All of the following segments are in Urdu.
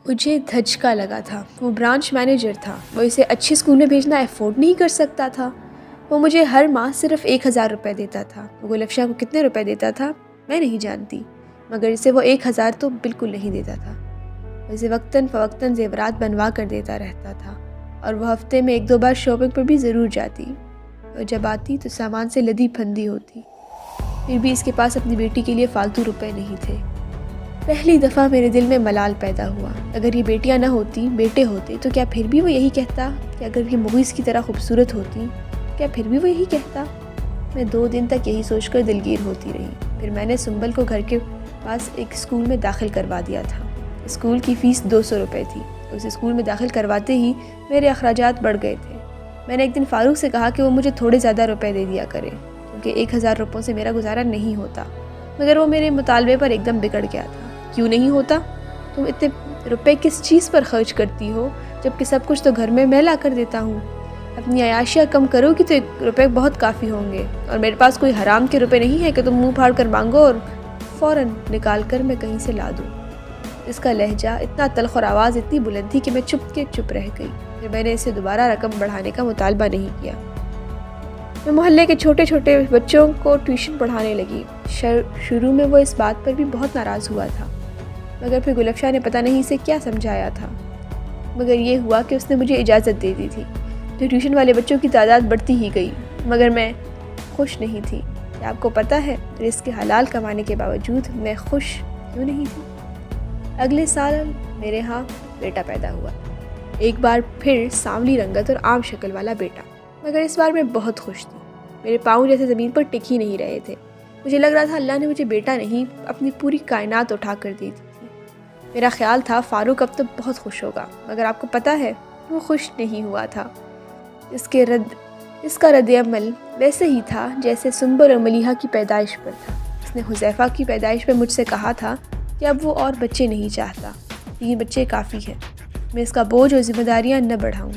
مجھے دھچکا لگا تھا۔ وہ برانچ مینیجر تھا، وہ اسے اچھے اسکول میں بھیجنا افورڈ نہیں کر سکتا تھا۔ وہ مجھے ہر ماہ صرف 1000 روپے دیتا تھا۔ وہ گلفشا کو کتنے روپے دیتا تھا میں نہیں جانتی، مگر اسے وہ 1000 تو بالکل نہیں دیتا تھا۔ اسے وقتاً فوقتاً زیورات بنوا کر دیتا رہتا تھا، اور وہ ہفتے میں 1-2 بار شاپنگ پر بھی ضرور جاتی، اور جب آتی تو سامان سے لدی پھندی ہوتی۔ پھر بھی اس کے پاس اپنی بیٹی کے لیے فالتو روپے نہیں تھے۔ پہلی دفعہ میرے دل میں ملال پیدا ہوا۔ اگر یہ بیٹیاں نہ ہوتی، بیٹے ہوتے، تو کیا پھر بھی وہ یہی کہتا؟ کہ اگر یہ مغیث کی طرح خوبصورت ہوتی، کیا پھر بھی وہ یہی کہتا؟ میں 2 دن تک یہی سوچ کر دلگیر ہوتی رہی۔ پھر میں نے سنبل کو گھر کے پاس ایک اسکول میں داخل کروا دیا تھا۔ اسکول کی فیس 200 روپے تھی۔ اس اسکول میں داخل کرواتے ہی میرے اخراجات بڑھ گئے تھے۔ میں نے ایک دن فاروق سے کہا کہ وہ مجھے تھوڑے زیادہ روپے دے دیا کرے، کیونکہ 1000 روپوں سے میرا گزارا نہیں ہوتا۔ مگر وہ میرے مطالبے پر ایک دم بگڑ گیا تھا۔ کیوں نہیں ہوتا؟ تم اتنے روپے کس چیز پر خرچ کرتی ہو، جبکہ سب کچھ تو گھر میں میں لا کر دیتا ہوں؟ اپنی عیاشیاں کم کرو گی تو روپے بہت کافی ہوں گے، اور میرے پاس کوئی حرام کے روپے نہیں ہے کہ تم منہ پھاڑ کر مانگو اور فوراً نکال کر میں کہیں سے لا دوں۔ اس کا لہجہ اتنا تلخ اور آواز اتنی بلند تھی کہ میں چپ رہ گئی۔ پھر میں نے اسے دوبارہ رقم بڑھانے کا مطالبہ نہیں کیا۔ میں محلے کے چھوٹے چھوٹے بچوں کو ٹیوشن پڑھانے لگی۔ شروع میں وہ اس بات پر بھی بہت ناراض ہوا تھا، مگر پھر گلفشا نے پتہ نہیں اسے کیا سمجھایا تھا، مگر یہ ہوا کہ اس نے مجھے اجازت دے دی تھی۔ جو ٹیوشن والے بچوں کی تعداد بڑھتی ہی گئی، مگر میں خوش نہیں تھی۔ کیا آپ کو پتہ ہے رزق حلال کمانے کے باوجود میں خوش کیوں نہیں تھی؟ اگلے سال میرے ہاں بیٹا پیدا ہوا، ایک بار پھر سانولی رنگت اور عام شکل والا بیٹا، مگر اس بار میں بہت خوش تھی۔ میرے پاؤں جیسے زمین پر ٹک ہی نہیں رہے تھے۔ مجھے لگ رہا تھا اللہ نے مجھے بیٹا نہیں، اپنی پوری کائنات اٹھا کر دی تھی۔ میرا خیال تھا فاروق اب تو بہت خوش ہوگا، مگر آپ کو پتہ ہے وہ خوش نہیں ہوا تھا۔ اس کا رد عمل ویسے ہی تھا جیسے سنبل اور ملیحہ کی پیدائش پر تھا۔ اس نے حذیفہ کی پیدائش پر مجھ سے کہا تھا کہ اب وہ اور بچے نہیں چاہتا، 3 بچے کافی ہیں، میں اس کا بوجھ اور ذمہ داریاں نہ بڑھاؤں۔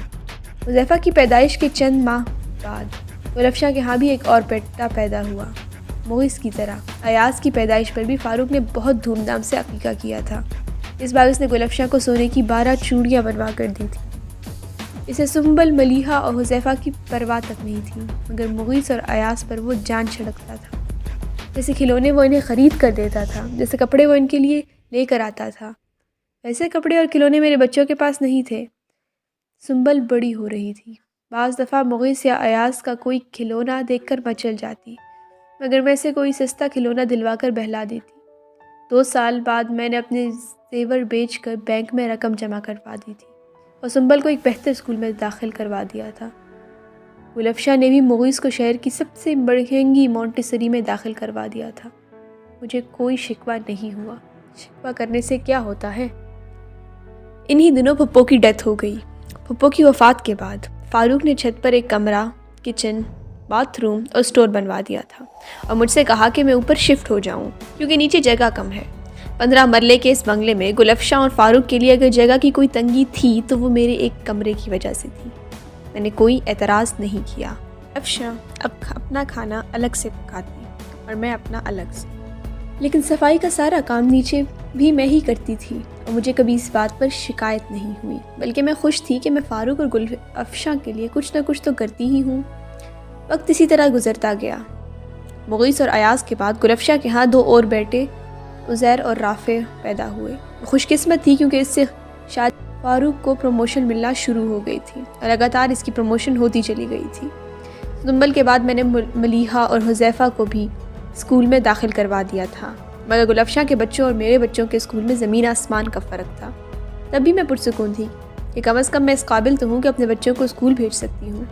حذیفہ کی پیدائش کے چند ماہ بعد گلفشا کے ہاں بھی ایک اور بیٹا پیدا ہوا، مغیث کی طرح۔ ایاز کی پیدائش پر بھی فاروق نے بہت دھوم دھام سے عقیقہ کیا تھا۔ اس بار اس نے گلفشا کو سونے کی 12 چوڑیاں بنوا کر دی تھی۔ اسے سنبل، ملیحہ اور حذیفہ کی پرواہ تک نہیں تھی، مگر مغیث اور ایاز پر وہ جان چھڑکتا تھا۔ جیسے کھلونے وہ انہیں خرید کر دیتا تھا، جیسے کپڑے وہ ان کے لیے لے کر آتا تھا، ویسے کپڑے اور کھلونے میرے بچوں کے پاس نہیں تھے۔ سنبل بڑی ہو رہی تھی۔ بعض دفعہ مغیث یا ایاز کا کوئی کھلونا دیکھ کر مچل جاتی، مگر میں اسے کوئی سستا کھلونا دلوا کر بہلا دیتی۔ 2 سال بعد میں نے اپنے زیور بیچ کر بینک میں رقم جمع کروا دی تھی، اور سنبل کو ایک بہتر اسکول میں داخل کروا دیا تھا۔ گلفشا نے بھی مغیث کو شہر کی سب سے مہنگی مونٹیسری میں داخل کروا دیا تھا۔ مجھے کوئی شکوہ نہیں ہوا۔ شکوہ کرنے سے کیا ہوتا ہے؟ انہی دنوں پھپھو کی ڈیتھ ہو گئی۔ پھپھو کی وفات کے بعد فاروق نے چھت پر ایک کمرہ، کچن، باتھ روم اور اسٹور بنوا دیا تھا، اور مجھ سے کہا کہ میں اوپر شفٹ ہو جاؤں کیونکہ نیچے جگہ کم ہے۔ 15 مرلے کے اس بنگلے میں گلفشا اور فاروق کے لیے اگر جگہ کی کوئی تنگی تھی تو وہ میرے ایک کمرے کی وجہ سے تھی۔ میں نے کوئی اعتراض نہیں کیا۔ گلفشا اب اپنا کھانا الگ سے پکاتی اور میں اپنا الگ سے، لیکن صفائی کا سارا کام نیچے بھی میں ہی کرتی تھی، اور مجھے کبھی اس بات پر شکایت نہیں ہوئی، بلکہ میں خوش تھی کہ میں فاروق اور گلفشا کے لیے کچھ نہ کچھ تو کرتی ہی ہوں۔ وقت اسی طرح گزرتا گیا۔ مغیث اور ایاز کے بعد گلفشا کے ہاں 2 اور بیٹے عزیر اور رافع پیدا ہوئے۔ خوش قسمت تھی کیونکہ اس سے شاید فاروق کو پروموشن ملنا شروع ہو گئی تھی، اور لگاتار اس کی پروموشن ہوتی چلی گئی تھی۔ سنبل کے بعد میں نے ملیحہ اور حذیفہ کو بھی اسکول میں داخل کروا دیا تھا، مگر گلفشا کے بچوں اور میرے بچوں کے اسکول میں زمین آسمان کا فرق تھا۔ تب بھی میں پرسکون تھی کہ کم از کم میں اس قابل تو ہوں کہ اپنے بچوں کو اسکول بھیج سکتی ہوں۔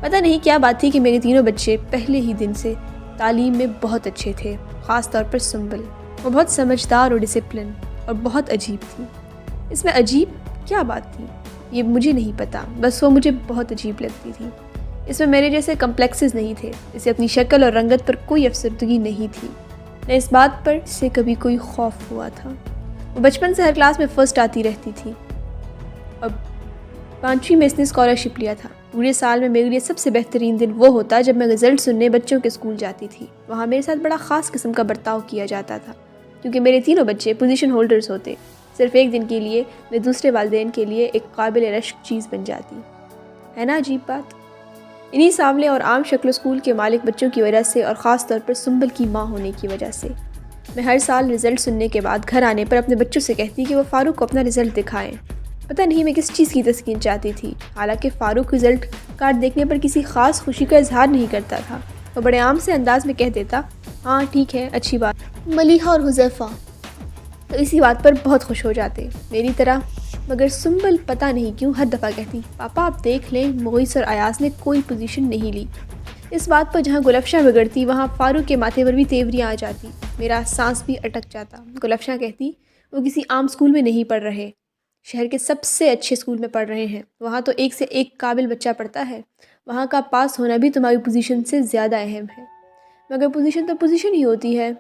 پتہ نہیں کیا بات تھی کہ میرے تینوں بچے پہلے ہی دن سے تعلیم میں بہت اچھے تھے، خاص طور پر سنبل۔ وہ بہت سمجھدار اور ڈسپلن اور بہت عجیب تھی۔ اس میں عجیب کیا بات تھی یہ مجھے نہیں پتا، بس وہ مجھے بہت عجیب لگتی تھی۔ اس میں میرے جیسے کمپلیکسز نہیں تھے، اسے اپنی شکل اور رنگت پر کوئی افسردگی نہیں تھی، نہ اس بات پر سے کبھی کوئی خوف ہوا تھا۔ وہ بچپن سے ہر کلاس میں فرسٹ آتی رہتی تھی، اور 5ویں میں اس نے اسکالرشپ لیا تھا۔ پورے سال میں میرے لیے سب سے بہترین دن وہ ہوتا جب میں رزلٹ سننے بچوں کے اسکول جاتی تھی۔ وہاں میرے ساتھ بڑا خاص قسم کا برتاؤ کیا جاتا تھا، کیونکہ میرے تینوں بچے پوزیشن ہولڈرز ہوتے۔ صرف ایک دن کے لیے میں دوسرے والدین کے لیے ایک قابل رشک چیز بن جاتی، ہے نا عجیب بات؟ انہی سانولے اور عام شکل اسکول کے مالک بچوں کی وجہ سے، اور خاص طور پر سنبل کی ماں ہونے کی وجہ سے، میں ہر سال رزلٹ سننے کے بعد گھر آنے پر اپنے بچوں سے کہتی کہ وہ فاروق کو اپنا رزلٹ دکھائیں۔ پتہ نہیں میں کس چیز کی تسکین چاہتی تھی، حالانکہ فاروق رزلٹ کارڈ دیکھنے پر کسی خاص خوشی کا اظہار نہیں کرتا تھا۔ وہ بڑے عام سے انداز میں کہہ دیتا، ہاں ٹھیک ہے، اچھی بات۔ ملیحہ اور حذیفہ تو اسی بات پر بہت خوش ہو جاتے میری طرح، مگر سنبل پتہ نہیں کیوں ہر دفعہ کہتی، پاپا آپ دیکھ لیں مغیث اور ایاز نے کوئی پوزیشن نہیں لی۔ اس بات پر جہاں گلفشاں بگڑتی وہاں فاروق کے ماتھے پر بھی تیوریاں آ جاتی، میرا سانس بھی اٹک جاتا۔ گلفشاں کہتی، وہ کسی عام اسکول میں نہیں پڑھ رہے، شہر کے سب سے اچھے اسکول میں پڑھ رہے ہیں، وہاں تو ایک سے ایک قابل بچہ پڑھتا ہے، وہاں کا پاس ہونا بھی تمہاری پوزیشن سے زیادہ اہم ہے۔ مگر پوزیشن تو پوزیشن ہی ہوتی ہے،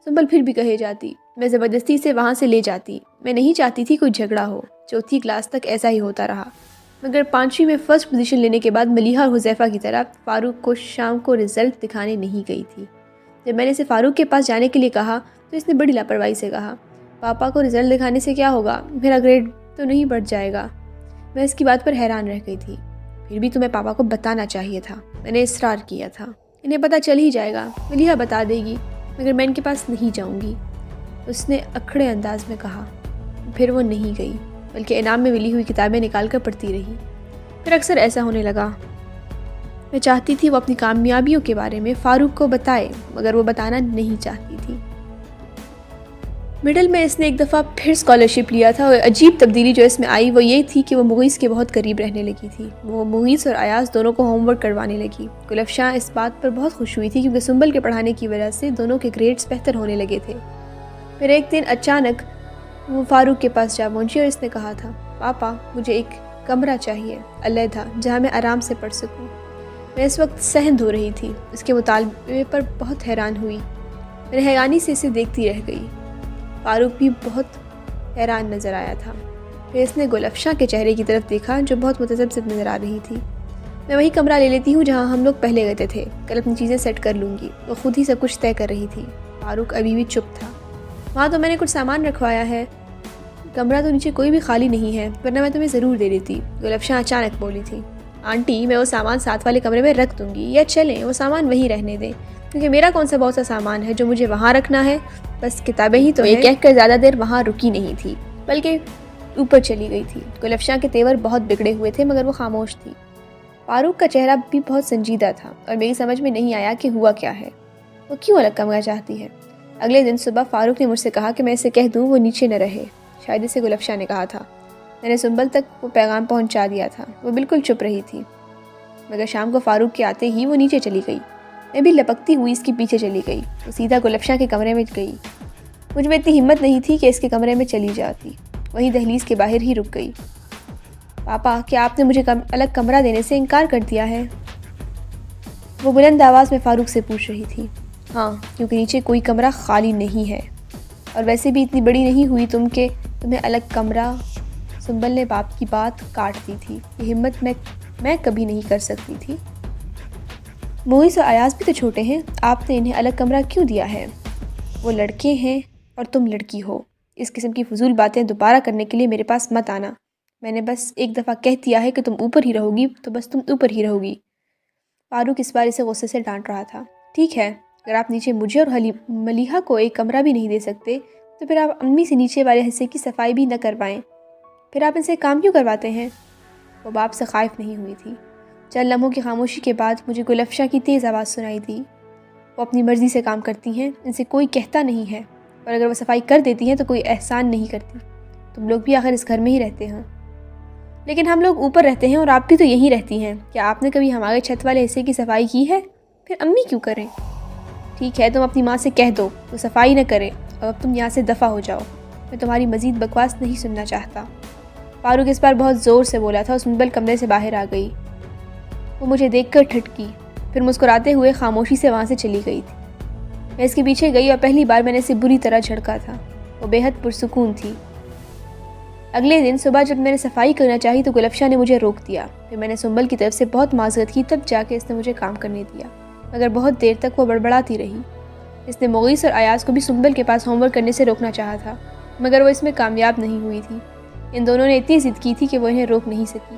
سنبل پھر بھی کہے جاتی۔ میں زبردستی سے وہاں سے لے جاتی، میں نہیں چاہتی تھی کوئی جھگڑا ہو۔ چوتھی کلاس تک ایسا ہی ہوتا رہا، مگر پانچویں میں فرسٹ پوزیشن لینے کے بعد ملیحہ اور حذیفہ کی طرح فاروق کو شام کو رزلٹ دکھانے نہیں گئی تھی۔ جب میں نے اسے فاروق کے پاس جانے کے لیے کہا تو اس نے بڑی لاپرواہی سے کہا، پاپا کو رزلٹ دکھانے سے کیا ہوگا، میرا گریڈ تو نہیں بڑھ جائے گا۔ میں اس کی بات پر حیران رہ گئی تھی۔ پھر بھی تمہیں پاپا کو بتانا چاہیے تھا، میں نے اصرار کیا تھا۔ انہیں پتہ چل ہی جائے گا، ملیحہ بتا دے گی، مگر میں ان کے پاس نہیں جاؤں گی، اس نے اکھڑے انداز میں کہا۔ پھر وہ نہیں گئی، بلکہ انعام میں ملی ہوئی کتابیں نکال کر پڑھتی رہی۔ پھر اکثر ایسا ہونے لگا، میں چاہتی تھی وہ اپنی کامیابیوں کے بارے میں فاروق کو بتائے، مگر وہ بتانا نہیں چاہتی تھی۔ مڈل میں اس نے ایک دفعہ پھر اسکالرشپ لیا تھا، اور عجیب تبدیلی جو اس میں آئی وہ یہ تھی کہ وہ مغیث کے بہت قریب رہنے لگی تھی۔ وہ مغیث اور ایاز دونوں کو ہوم ورک کروانے لگی۔ گلفشاں اس بات پر بہت خوش ہوئی تھی کیونکہ سنبل کے پڑھانے کی وجہ سے دونوں کے گریڈز بہتر ہونے لگے تھے۔ پھر ایک دن اچانک وہ فاروق کے پاس جا پہنچی اور اس نے کہا تھا، پاپا مجھے ایک کمرہ چاہیے علیحدہ جہاں میں آرام سے پڑھ سکوں۔ میں اس وقت صحن دھو رہی تھی، اس کے مطالبے پر بہت حیران ہوئی۔ میں حیرانی سے اسے دیکھتی رہ گئی۔ فاروق بھی بہت حیران نظر آیا تھا۔ پھر اس نے گلفشاں کے چہرے کی طرف دیکھا جو بہت متذبذب نظر آ رہی تھی۔ میں وہی کمرہ لے لیتی ہوں جہاں ہم لوگ پہلے گئے تھے، کل اپنی چیزیں سیٹ کر لوں گی۔ وہ خود ہی سب کچھ طے کر رہی تھی۔ فاروق ابھی بھی چپ تھا۔ وہاں تو میں نے کچھ سامان رکھوایا ہے، کمرہ تو نیچے کوئی بھی خالی نہیں ہے، ورنہ میں تمہیں ضرور دے دیتی۔ گلفشاں اچانک بولی تھی، آنٹی میں وہ سامان ساتھ والے کمرے میں رکھ دوں گی، یا چلیں وہ سامان وہیں رہنے دیں، کیونکہ میرا کون سا بہت سا سامان ہے جو مجھے وہاں رکھنا ہے، بس کتابیں ہی تو ہیں۔ یہ کہہ کر زیادہ دیر وہاں رکی نہیں تھی، بلکہ اوپر چلی گئی تھی۔ گلفشاں کے تیور بہت بگڑے ہوئے تھے مگر وہ خاموش تھی۔ فاروق کا چہرہ بھی بہت سنجیدہ تھا اور میری سمجھ میں نہیں آیا کہ ہوا کیا ہے، وہ کیوں الگ کمرہ چاہتی ہے۔ اگلے دن صبح فاروق نے مجھ سے کہا کہ میں اسے کہہ دوں وہ نیچے نہ رہے، شاید اسے گلفشاں نے کہا تھا۔ میں نے سنبل تک وہ پیغام پہنچا دیا تھا، وہ بالکل چپ رہی تھی، مگر شام کو فاروق کے آتے ہی وہ نیچے چلی گئی۔ میں بھی لپکتی ہوئی اس کے پیچھے چلی گئی، وہ سیدھا گلفشاں کے کمرے میں گئی۔ مجھ میں اتنی ہمت نہیں تھی کہ اس کے کمرے میں چلی جاتی، وہیں دہلیز کے باہر ہی رک گئی۔ پاپا کیا آپ نے مجھے الگ کمرہ دینے سے انکار کر دیا ہے؟ وہ بلند آواز میں فاروق سے پوچھ رہی تھی۔ ہاں، کیونکہ نیچے کوئی کمرہ خالی نہیں ہے، اور ویسے بھی اتنی بڑی نہیں ہوئی تم کہ تمہیں الگ کمرہ۔ سنبل نے باپ کی بات کاٹ دی تھی، یہ ہمت میں کبھی نہیں کر سکتی تھی۔ مغیث اور ایاز بھی تو چھوٹے ہیں، آپ نے انہیں الگ کمرہ کیوں دیا ہے؟ وہ لڑکے ہیں اور تم لڑکی ہو، اس قسم کی فضول باتیں دوبارہ کرنے کے لیے میرے پاس مت آنا۔ میں نے بس ایک دفعہ کہہ دیا ہے کہ تم اوپر ہی رہو گی تو بس تم اوپر ہی رہو گی۔ فاروق اس بار اسے غصے سے ڈانٹ رہا تھا۔ ٹھیک ہے، اگر آپ نیچے مجھے اور ملیحہ کو ایک کمرہ بھی نہیں دے سکتے تو پھر آپ امی سے نیچے والے حصے کی صفائی بھی نہ کروائیں، پھر آپ ان سے کام کیوں کرواتے ہیں؟ وہ باپ سے خائف نہیں ہوئی تھی۔ چند لمحوں کی خاموشی کے بعد مجھے گلفشاں کی تیز آواز سنائی دی، وہ اپنی مرضی سے کام کرتی ہیں، ان سے کوئی کہتا نہیں ہے، اور اگر وہ صفائی کر دیتی ہیں تو کوئی احسان نہیں کرتی۔ تم لوگ بھی آخر اس گھر میں ہی رہتے ہیں، لیکن ہم لوگ اوپر رہتے ہیں اور آپ بھی تو یہیں رہتی ہیں، کیا آپ نے کبھی ہمارے چھت والے حصے کی صفائی کی ہے؟ پھر امی کیوں کریں؟ ٹھیک ہے، تم اپنی ماں سے کہہ دو وہ صفائی نہ کرے، اور اب تم یہاں سے دفع ہو جاؤ، میں تمہاری مزید بکواس نہیں سننا چاہتا۔ فاروق اس بار بہت زور سے بولا تھا اور سنبل کمرے سے باہر آ گئی۔ وہ مجھے دیکھ کر ٹھٹکی، پھر مسکراتے ہوئے خاموشی سے وہاں سے چلی گئی تھی۔ میں اس کے پیچھے گئی اور پہلی بار میں نے اسے بری طرح جھڑکا تھا۔ وہ بے حد پرسکون تھی۔ اگلے دن صبح جب میں نے صفائی کرنا چاہی تو گلفشا نے مجھے روک دیا. پھر میں نے سنبل کی طرف سے بہت معذرت کی، تب جا کے اس نے مجھے کام کرنے دیا، مگر بہت دیر تک وہ بڑبڑاتی رہی. اس نے مغیث اور ایاز کو بھی سنبل کے پاس ہوم ورک کرنے سے روکنا چاہا تھا، مگر وہ اس میں کامیاب نہیں ہوئی تھی. ان دونوں نے اتنی ضد کی تھی کہ وہ انہیں روک نہیں سکی.